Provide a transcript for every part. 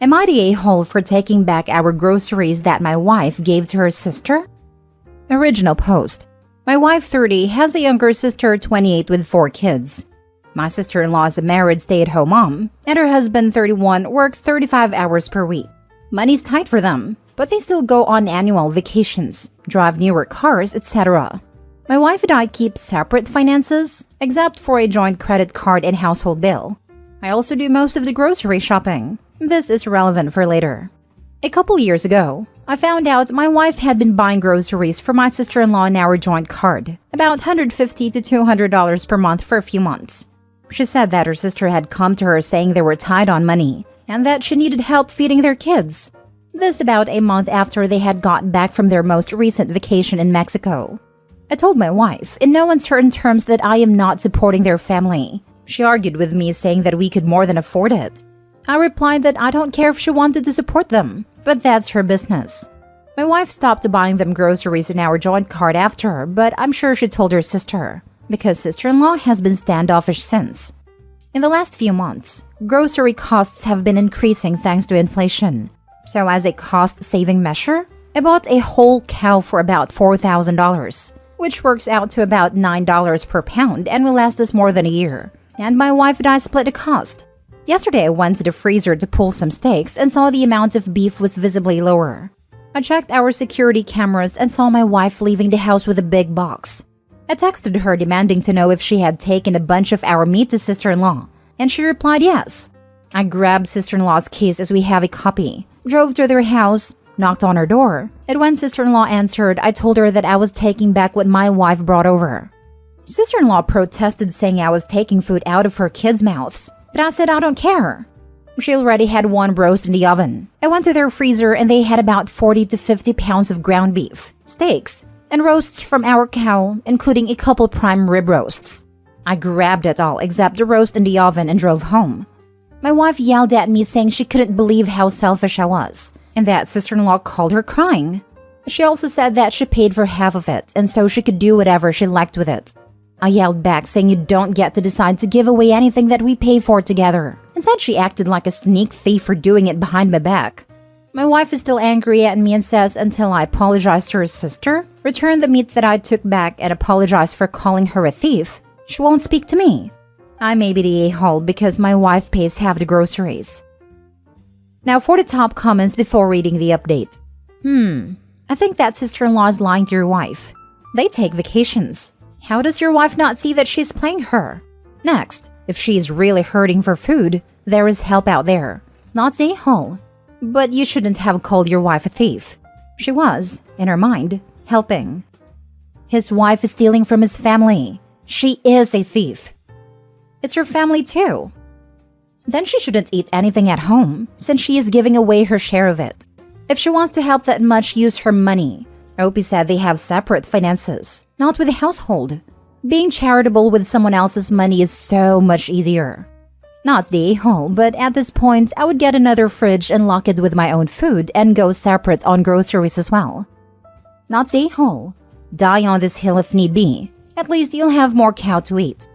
Am I the a-hole for taking back our groceries that my wife gave to her sister? Original post. My wife, 30, has a younger sister, 28, with 4 kids. My sister-in-law is a married stay-at-home mom, and her husband, 31, works 35 hours per week. Money's tight for them, but they still go on annual vacations, drive newer cars, etc. My wife and I keep separate finances, except for a joint credit card and household bill. I also do most of the grocery shopping. This is relevant for later. A couple years ago, I found out my wife had been buying groceries for my sister-in-law in our joint card, about $150 to $200 per month for a few months. She said that her sister had come to her saying they were tight on money, and that she needed help feeding their kids. This about a month after they had got back from their most recent vacation in Mexico. I told my wife, in no uncertain terms, that I am not supporting their family. She argued with me, saying that we could more than afford it. I replied that I don't care if she wanted to support them, but that's her business. My wife stopped buying them groceries in our joint card after, but I'm sure she told her sister, because sister-in-law has been standoffish since. In the last few months, grocery costs have been increasing thanks to inflation. So as a cost-saving measure, I bought a whole cow for about $4,000, which works out to about $9 per pound and will last us more than a year. And my wife and I split the cost. Yesterday, I went to the freezer to pull some steaks and saw the amount of beef was visibly lower. I checked our security cameras and saw my wife leaving the house with a big box. I texted her demanding to know if she had taken a bunch of our meat to sister-in-law, and she replied yes. I grabbed sister-in-law's keys as we have a copy, drove to their house, knocked on her door, and when sister-in-law answered, I told her that I was taking back what my wife brought over. Sister-in-law protested, saying I was taking food out of her kids' mouths, but I said I don't care. She already had one roast in the oven. I went to their freezer and they had about 40 to 50 pounds of ground beef, steaks, and roasts from our cow, including a couple prime rib roasts. I grabbed it all except the roast in the oven and drove home. My wife yelled at me, saying she couldn't believe how selfish I was, and that sister-in-law called her crying. She also said that she paid for half of it, and so she could do whatever she liked with it. I yelled back, saying you don't get to decide to give away anything that we pay for together, and said she acted like a sneak thief for doing it behind my back. My wife is still angry at me and says until I apologize to her sister, return the meat that I took back, and apologize for calling her a thief, she won't speak to me. I may be the a-hole because my wife pays half the groceries. Now for the top comments before reading the update. I think that sister-in-law is lying to your wife. They take vacations. How does your wife not see that she's playing her? Next, if she is really hurting for food, there is help out there. Not the a-hole. But you shouldn't have called your wife a thief. She was, in her mind, helping. His wife is stealing from his family. She is a thief. It's her family too. Then she shouldn't eat anything at home, since she is giving away her share of it. If she wants to help that much, use her money. Opie said they have separate finances, not with the household. Being charitable with someone else's money is so much easier. Not the a-hole, but at this point, I would get another fridge and lock it with my own food and go separate on groceries as well. Not the a-hole. Die on this hill if need be. At least you'll have more cow to eat.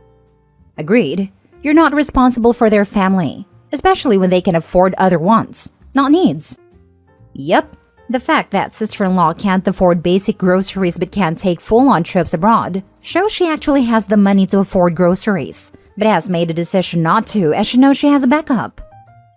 Agreed. You're not responsible for their family, especially when they can afford other wants, not needs. Yep. The fact that sister-in-law can't afford basic groceries but can take full-on trips abroad shows she actually has the money to afford groceries, but has made a decision not to as she knows she has a backup.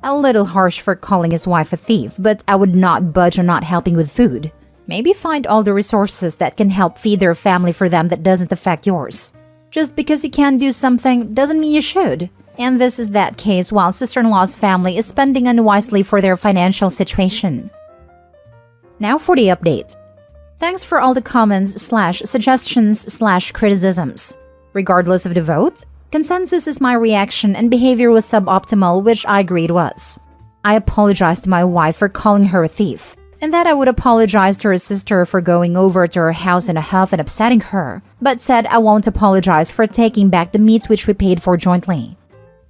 A little harsh for calling his wife a thief, but I would not budge on not helping with food. Maybe find all the resources that can help feed their family for them that doesn't affect yours. Just because you can do something doesn't mean you should. And this is that case while sister-in-law's family is spending unwisely for their financial situation. Now for the update. Thanks for all the comments/suggestions/criticisms. Regardless of the vote, consensus is my reaction and behavior was suboptimal, which I agreed was. I apologized to my wife for calling her a thief, and that I would apologize to her sister for going over to her house in a huff and upsetting her, but said I won't apologize for taking back the meat which we paid for jointly.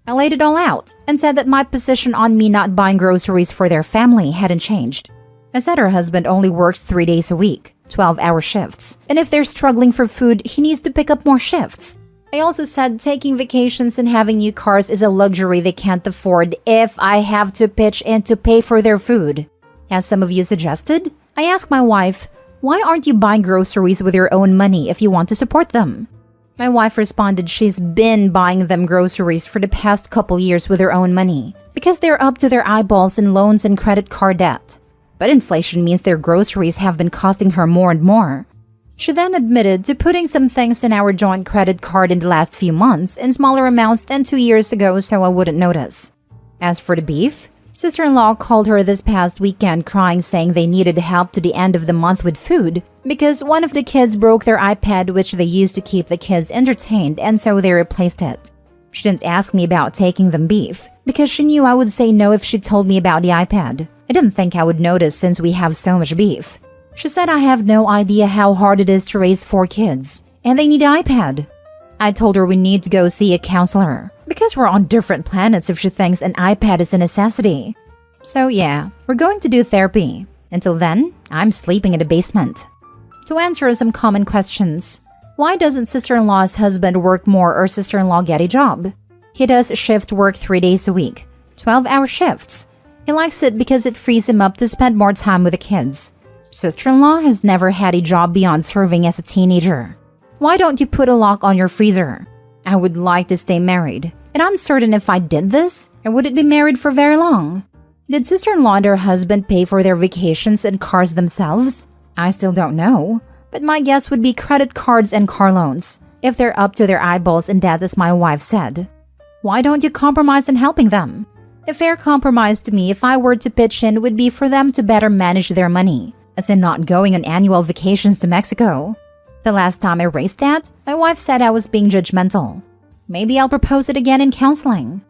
I laid it all out and said that my position on me not buying groceries for their family hadn't changed. I said her husband only works 3 days a week, 12-hour shifts, and if they're struggling for food, he needs to pick up more shifts. I also said taking vacations and having new cars is a luxury they can't afford if I have to pitch in to pay for their food. As some of you suggested, I asked my wife, why aren't you buying groceries with your own money if you want to support them? My wife responded she's been buying them groceries for the past couple years with her own money because they're up to their eyeballs in loans and credit card debt. But inflation means their groceries have been costing her more and more. She then admitted to putting some things in our joint credit card in the last few months in smaller amounts than 2 years ago so I wouldn't notice. As for the beef, sister-in-law called her this past weekend crying saying they needed help to the end of the month with food because one of the kids broke their iPad which they used to keep the kids entertained and so they replaced it. She didn't ask me about taking them beef because she knew I would say no if she told me about the iPad. I didn't think I would notice since we have so much beef. She said I have no idea how hard it is to raise 4 kids, and they need an iPad. I told her we need to go see a counselor, because we're on different planets if she thinks an iPad is a necessity. So yeah, we're going to do therapy. Until then, I'm sleeping in the basement. To answer some common questions, why doesn't sister-in-law's husband work more or sister-in-law get a job? He does shift work 3 days a week, 12-hour shifts. He likes it because it frees him up to spend more time with the kids. Sister-in-law has never had a job beyond serving as a teenager. Why don't you put a lock on your freezer? I would like to stay married, and I'm certain if I did this, I wouldn't be married for very long. Did sister-in-law and her husband pay for their vacations and cars themselves? I still don't know, but my guess would be credit cards and car loans, if they're up to their eyeballs in debt as my wife said. Why don't you compromise in helping them? A fair compromise to me if I were to pitch in would be for them to better manage their money, as in not going on annual vacations to Mexico. The last time I raised that, my wife said I was being judgmental. Maybe I'll propose it again in counseling.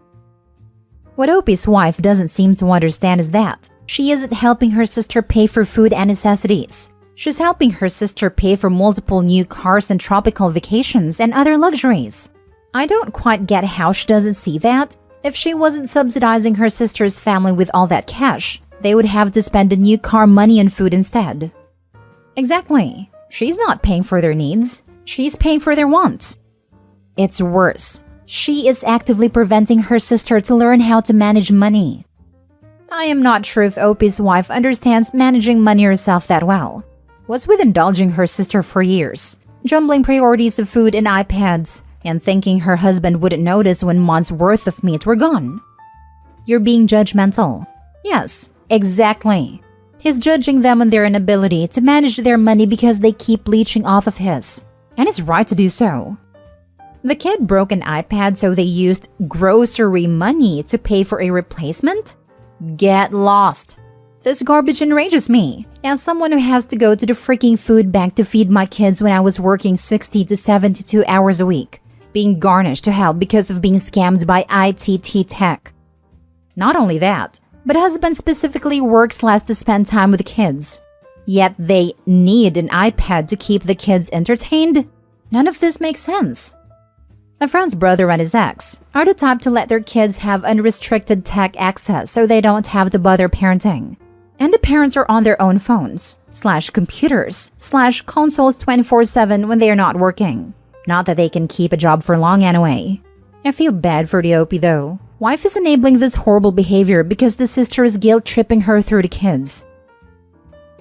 What Opie's wife doesn't seem to understand is that she isn't helping her sister pay for food and necessities. She's helping her sister pay for multiple new cars and tropical vacations and other luxuries. I don't quite get how she doesn't see that. If she wasn't subsidizing her sister's family with all that cash, they would have to spend the new car money on food instead. Exactly. She's not paying for their needs. She's paying for their wants. It's worse. She is actively preventing her sister to learn how to manage money. I am not sure if Opie's wife understands managing money herself that well. What's with indulging her sister for years, jumbling priorities of food and iPads, and thinking her husband wouldn't notice when months' worth of meat were gone? You're being judgmental. Yes, exactly. He's judging them on their inability to manage their money because they keep leeching off of his. And it's right to do so. The kid broke an iPad so they used grocery money to pay for a replacement? Get lost. This garbage enrages me, as someone who has to go to the freaking food bank to feed my kids when I was working 60 to 72 hours a week, being garnished to hell because of being scammed by AITA tech. Not only that, but husband specifically works less to spend time with the kids. Yet they need an iPad to keep the kids entertained? None of this makes sense. A friend's brother and his ex are the type to let their kids have unrestricted tech access so they don't have to bother parenting. And the parents are on their own phones, /computers, /consoles 24/7 when they are not working. Not that they can keep a job for long anyway. I feel bad for the Opie though. Wife is enabling this horrible behavior because the sister is guilt-tripping her through the kids.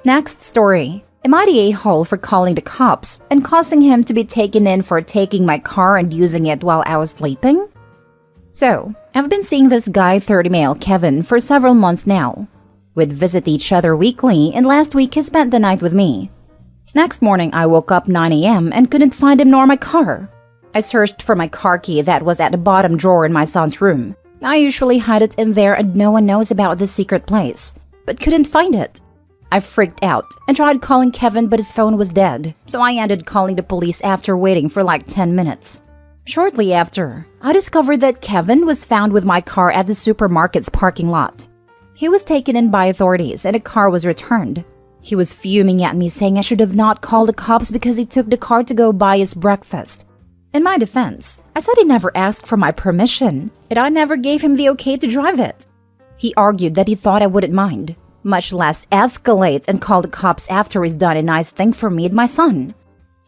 Next story. Am I the a-hole for calling the cops and causing him to be taken in for taking my car and using it while I was sleeping? So, I've been seeing this guy 30 male Kevin for several months now. We'd visit each other weekly and last week he spent the night with me. Next morning I woke up 9 a.m. and couldn't find him nor my car. I searched for my car key that was at the bottom drawer in my son's room. I usually hide it in there and no one knows about this secret place, but couldn't find it. I freaked out and tried calling Kevin but his phone was dead, so I ended calling the police after waiting for like 10 minutes. Shortly after, I discovered that Kevin was found with my car at the supermarket's parking lot. He was taken in by authorities and a car was returned. He was fuming at me saying I should have not called the cops because he took the car to go buy his breakfast. In my defense, I said he never asked for my permission and I never gave him the okay to drive it. He argued that he thought I wouldn't mind, much less escalate and call the cops after he's done a nice thing for me and my son.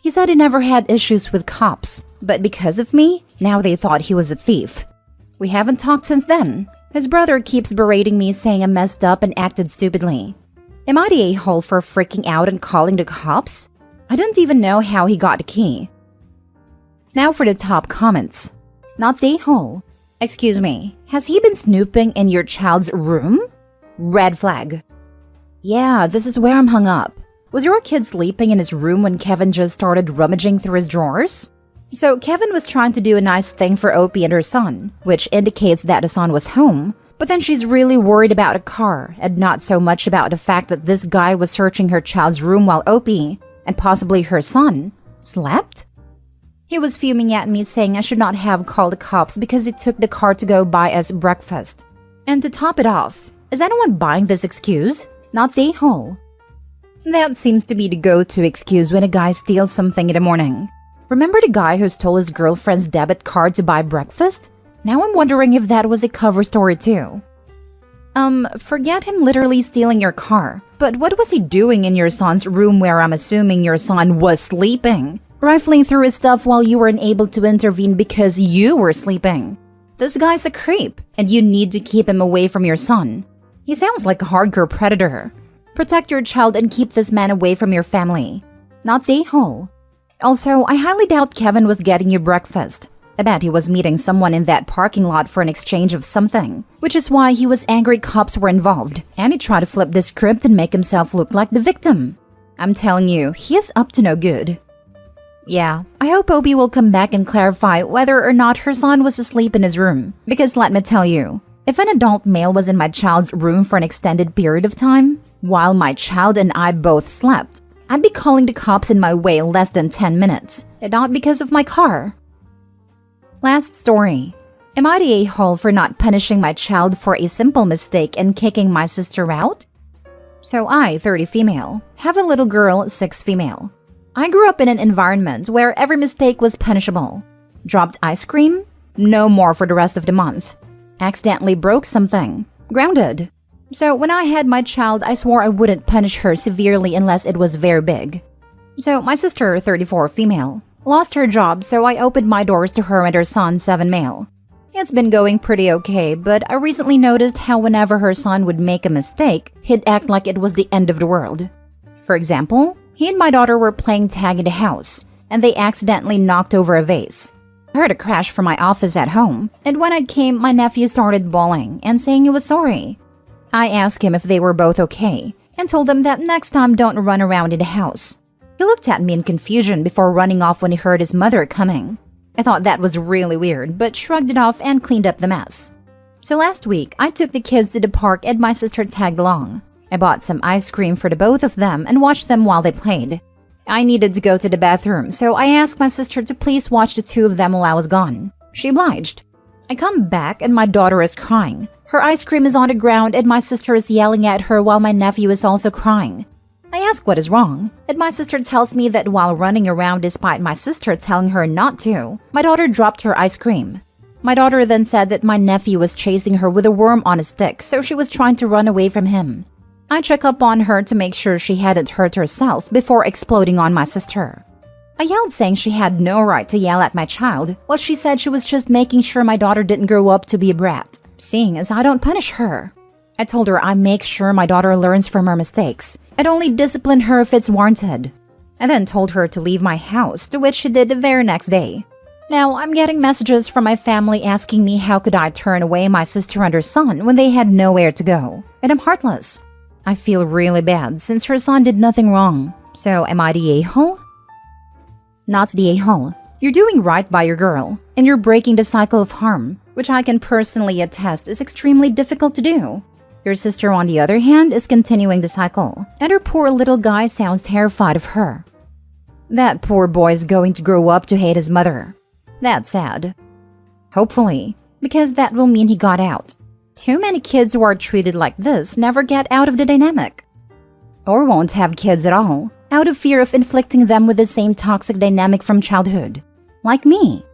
He said he never had issues with cops, But because of me, now they thought he was a thief. We haven't talked since then. His brother keeps berating me, saying I messed up and acted stupidly. Am I the a-hole for freaking out and calling the cops? I didn't even know how he got the key. Now for the top comments. Not the a-hole. Excuse me, has he been snooping in your child's room? Red flag. Yeah, this is where I'm hung up. Was your kid sleeping in his room when Kevin just started rummaging through his drawers? So Kevin was trying to do a nice thing for Opie and her son, which indicates that the son was home. But then she's really worried about a car and not so much about the fact that this guy was searching her child's room while Opie, and possibly her son, slept? He was fuming at me, saying I should not have called the cops because he took the car to go buy us breakfast. And to top it off, is anyone buying this excuse? Not the a-hole. That seems to be the go-to excuse when a guy steals something in the morning. Remember the guy who stole his girlfriend's debit card to buy breakfast? Now I'm wondering if that was a cover story too. Forget him literally stealing your car, but what was he doing in your son's room where I'm assuming your son was sleeping? Rifling through his stuff while you weren't able to intervene because you were sleeping. This guy's a creep, and you need to keep him away from your son. He sounds like a hardcore predator. Protect your child and keep this man away from your family. Not the a-hole. Also, I highly doubt Kevin was getting you breakfast. I bet he was meeting someone in that parking lot for an exchange of something, which is why he was angry cops were involved, and he tried to flip the script and make himself look like the victim. I'm telling you, he is up to no good. Yeah, I hope Opie will come back and clarify whether or not her son was asleep in his room, because let me tell you, if an adult male was in my child's room for an extended period of time, while my child and I both slept, I'd be calling the cops in my way less than 10 minutes, and not because of my car. Last story. Am I the a-hole for not punishing my child for a simple mistake and kicking my sister out? So I, 30 female, have a little girl, 6 female. I grew up in an environment where every mistake was punishable. Dropped ice cream? No more for the rest of the month. Accidentally broke something? Grounded. So when I had my child, I swore I wouldn't punish her severely unless it was very big. So my sister, 34 female, lost her job, so I opened my doors to her and her son, 7 male. It's been going pretty okay, but I recently noticed how whenever her son would make a mistake, he'd act like it was the end of the world. For example, he and my daughter were playing tag in the house, and they accidentally knocked over a vase. I heard a crash from my office at home, and when I came, my nephew started bawling and saying he was sorry. I asked him if they were both okay, and told him that next time don't run around in the house. He looked at me in confusion before running off when he heard his mother coming. I thought that was really weird, but shrugged it off and cleaned up the mess. So last week, I took the kids to the park and my sister tagged along. I bought some ice cream for the both of them and watched them while they played. I needed to go to the bathroom, so I asked my sister to please watch the two of them while I was gone. She obliged. I come back and my daughter is crying. Her ice cream is on the ground and my sister is yelling at her while my nephew is also crying. I ask what is wrong, and my sister tells me that while running around despite my sister telling her not to, my daughter dropped her ice cream. My daughter then said that my nephew was chasing her with a worm on a stick, so she was trying to run away from him. I check up on her to make sure she hadn't hurt herself before exploding on my sister. I yelled saying she had no right to yell at my child, while she said she was just making sure my daughter didn't grow up to be a brat, seeing as I don't punish her. I told her I make sure my daughter learns from her mistakes. I'd only discipline her if it's warranted. I then told her to leave my house, to which she did the very next day. Now, I'm getting messages from my family asking me how could I turn away my sister and her son when they had nowhere to go, and I'm heartless. I feel really bad since her son did nothing wrong. So am I the a-hole? Not the a-hole. You're doing right by your girl, and you're breaking the cycle of harm, which I can personally attest is extremely difficult to do. Your sister, on the other hand, is continuing the cycle, and her poor little guy sounds terrified of her. That poor boy is going to grow up to hate his mother. That's sad. Hopefully, because that will mean he got out. Too many kids who are treated like this never get out of the dynamic. Or won't have kids at all, out of fear of inflicting them with the same toxic dynamic from childhood. Like me.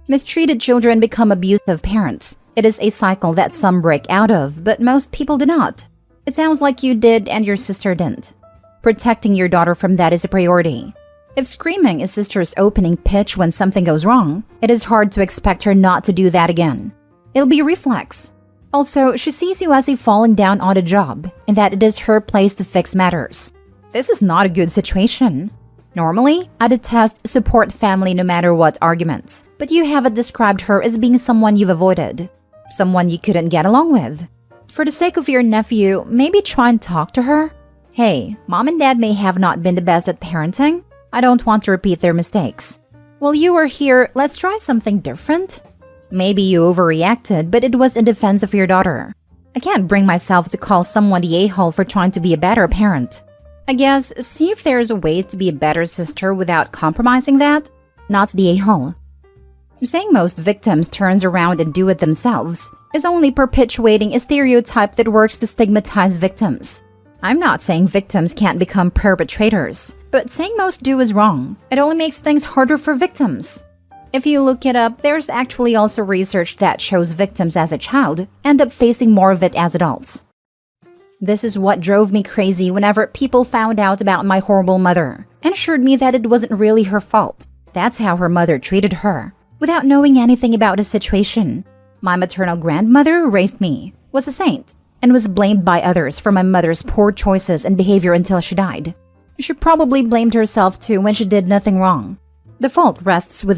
Mistreated children become abusive parents. It is a cycle that some break out of, but most people do not. It sounds like you did and your sister didn't. Protecting your daughter from that is a priority. If screaming is sister's opening pitch when something goes wrong, it is hard to expect her not to do that again. It'll be reflex. Also, she sees you as a falling down on the job and that it is her place to fix matters. This is not a good situation. Normally, I detest support family no matter what arguments, but you haven't described her as being someone you've avoided, someone you couldn't get along with. For the sake of your nephew, maybe try and talk to her. Hey, mom and dad may have not been the best at parenting. I don't want to repeat their mistakes. While you are here, let's try something different. Maybe you overreacted, but it was in defense of your daughter. I can't bring myself to call someone the a-hole for trying to be a better parent. I guess see if there's a way to be a better sister without compromising that. Not the a-hole. Saying most victims turns around and do it themselves is only perpetuating a stereotype that works to stigmatize victims. I'm not saying victims can't become perpetrators, but saying most do is wrong. It only makes things harder for victims. If you look it up, there's actually also research that shows victims as a child end up facing more of it as adults. This is what drove me crazy whenever people found out about my horrible mother and assured me that it wasn't really her fault. That's how her mother treated her, without knowing anything about the situation. My maternal grandmother who raised me was a saint and was blamed by others for my mother's poor choices and behavior until she died. She probably blamed herself too when she did nothing wrong. The fault rests with